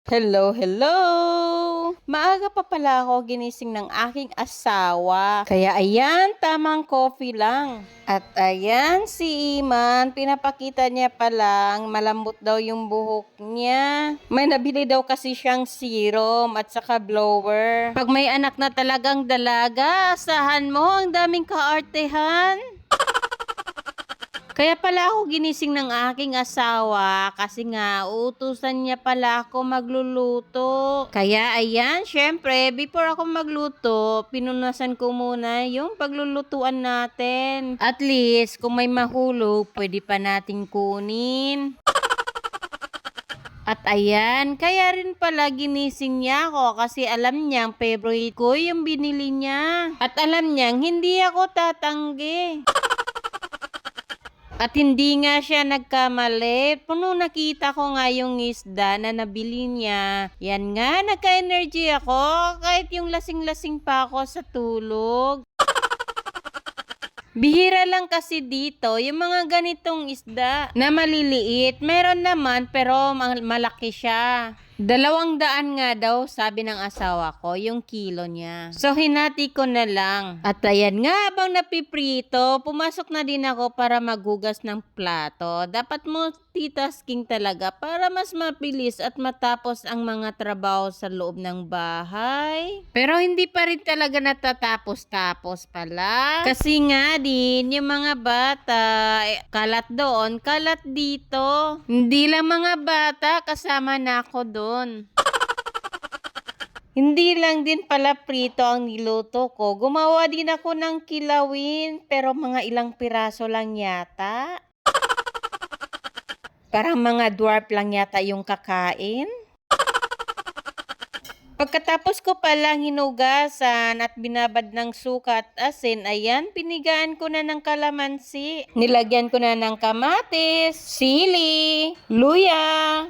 Hello, hello! Maaga pa pala ako ginising ng aking asawa. Kaya ayan, tamang coffee lang. At ayan, si Iman, pinapakita niya palang malambot daw yung buhok niya. May nabili daw kasi siyang serum at saka blower. Pag may anak na talagang dalaga, asahan mo, ang daming kaartehan. Kaya pala ako ginising ng aking asawa kasi nga uutusan niya pala ako magluluto. Kaya ayan, syempre, before ako magluto, pinunasan ko muna yung paglulutuan natin. At least, kung may mahulog, pwede pa nating kunin. At ayan, kaya rin pala ginising niya ako kasi alam niyang favorite ko yung binili niya. At alam niyang hindi ako tatanggi. At hindi nga siya nagkamali. Puno nakita ko nga yung isda na nabili niya. Yan nga, nagka-energy ako kahit yung lasing-lasing pa ako sa tulog. Bihira lang kasi dito yung mga ganitong isda na maliliit. Meron naman pero malaki siya. 200 nga daw, sabi ng asawa ko, yung kilo niya. So, hinati ko na lang. At ayan nga, habang napiprito, pumasok na din ako para maghugas ng plato. Dapat multitasking talaga para mas mabilis at matapos ang mga trabaho sa loob ng bahay. Pero hindi pa rin talaga natatapos-tapos pala. Kasi nga din, yung mga bata, kalat doon, kalat dito. Hindi lang mga bata, kasama na ako doon. Hindi lang din pala prito ang niluto ko. Gumawa din ako ng kilawin, pero mga ilang piraso lang yata. Parang mga dwarf lang yata yung kakain. Pagkatapos ko palang hinugasan at binabad ng suka at asin, ayan, pinigaan ko na ng kalamansi. Nilagyan ko na ng kamatis, sili, luya,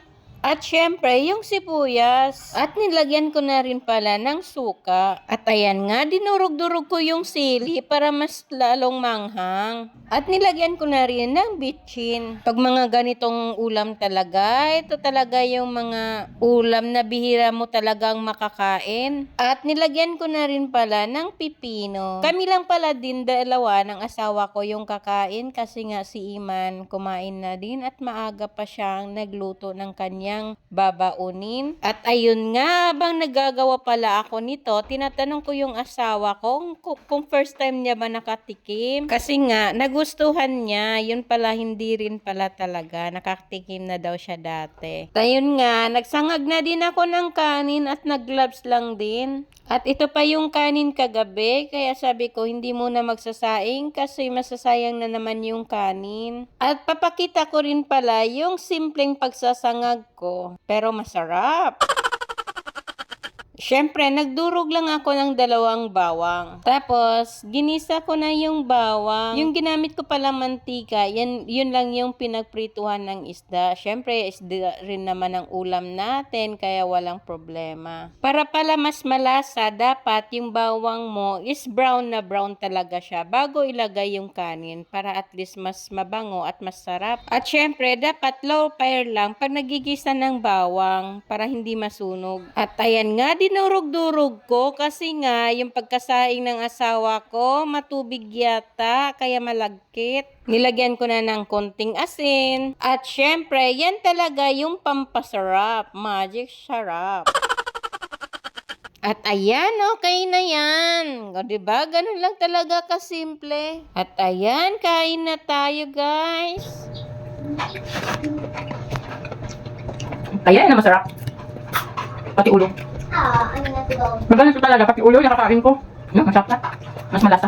at syempre, yung sibuyas. At nilagyan ko na rin pala ng suka. At ayan nga, dinurog-durog ko yung sili para mas lalong manghang. At nilagyan ko na rin ng bitchin. Pag mga ganitong ulam talaga, ito talaga yung mga ulam na bihira mo talagang makakain. At nilagyan ko na rin pala ng pipino. Kami lang pala din dalawa ng asawa ko yung kakain kasi nga si Iman kumain na din at maaga pa siyang nagluto ng kanya babaunin. At ayun nga, habang nagagawa pala ako nito, tinatanong ko yung asawa ko kung first time niya ba nakatikim. Kasi nga, nagustuhan niya. Yun pala, hindi rin pala talaga. Nakatikim na daw siya dati. At ayun nga, nagsangag na din ako ng kanin at nag-gloves lang din. At ito pa yung kanin kagabi, kaya sabi ko hindi muna magsasaing kasi masasayang na naman yung kanin. At papakita ko rin pala yung simpleng pagsasangag ko, pero masarap. Siyempre, nagdurog lang ako ng 2 bawang. Tapos, ginisa ko na yung bawang. Yung ginamit ko pala mantika, yun lang yung pinagprituhan ng isda. Siyempre, isda rin naman ang ulam natin, kaya walang problema. Para pala mas malasa, dapat yung bawang mo is brown na brown talaga siya bago ilagay yung kanin para at least mas mabango at masarap. At siyempre, dapat low fire lang pag nagigisa ng bawang para hindi masunog. At ayan nga, dinurog-durog ko kasi nga yung pagkasaing ng asawa ko matubig yata kaya malagkit. Nilagyan ko na ng konting asin at syempre yan talaga yung pampasarap, magic sarap. At ayan, okay na yan. O diba, ganun lang talaga kasimple. At ayan, kain na tayo guys. Ayan na masarap. Pati ulo. Ano na ito daw? Magaling ko talaga, pati ulo, nakakain ko. Masarap na. Mas malasa.